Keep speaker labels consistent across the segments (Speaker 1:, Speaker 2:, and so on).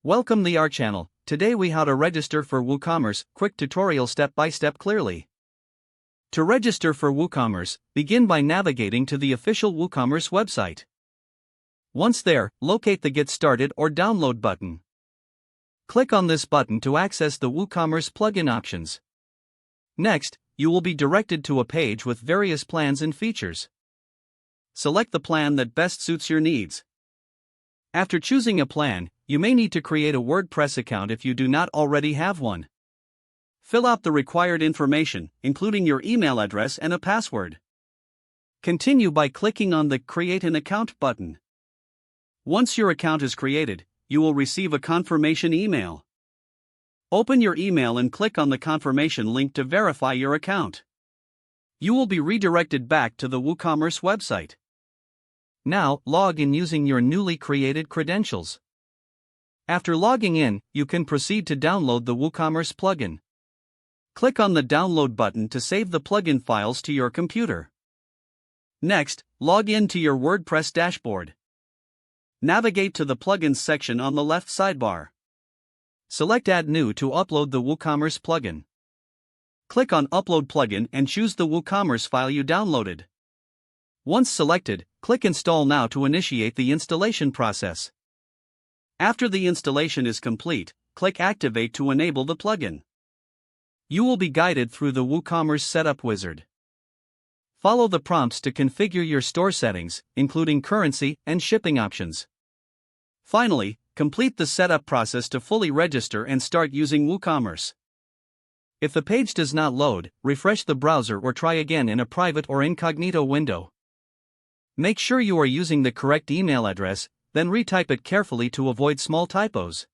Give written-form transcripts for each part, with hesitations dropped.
Speaker 1: Welcome to our channel. Today we how to register for WooCommerce, quick tutorial step by step clearly. To register for WooCommerce, begin by navigating to the official WooCommerce website. Once there, locate the Get Started or Download button. Click on this button to access the WooCommerce plugin options. Next, you will be directed to a page with various plans and features. Select the plan that best suits your needs. After choosing a plan, you may need to create a WordPress account if you do not already have one. Fill out the required information, including your email address and a password. Continue by clicking on the Create an Account button. Once your account is created, you will receive a confirmation email. Open your email and click on the confirmation link to verify your account. You will be redirected back to the WooCommerce website. Now, log in using your newly created credentials. After logging in, you can proceed to download the WooCommerce plugin. Click on the Download button to save the plugin files to your computer. Next, log in to your WordPress dashboard. Navigate to the Plugins section on the left sidebar. Select Add New to upload the WooCommerce plugin. Click on Upload Plugin and choose the WooCommerce file you downloaded. Once selected, click Install Now to initiate the installation process. After the installation is complete, click Activate to enable the plugin. You will be guided through the WooCommerce Setup Wizard. Follow the prompts to configure your store settings, including currency and shipping options. Finally, complete the setup process to fully register and start using WooCommerce. If the page does not load, refresh the browser or try again in a private or incognito window. Make sure you are using the correct email address, then retype it carefully to avoid small typos.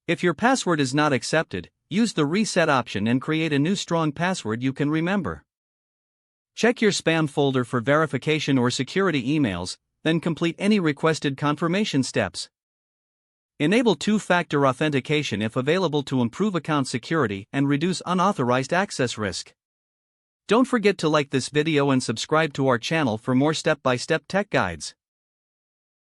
Speaker 1: If your password is not accepted, use the reset option and create a new strong password you can remember. Check your spam folder for verification or security emails, then complete any requested confirmation steps. Enable two-factor authentication if available to improve account security and reduce unauthorized access risk. Don't forget to like this video and subscribe to our channel for more step-by-step tech guides.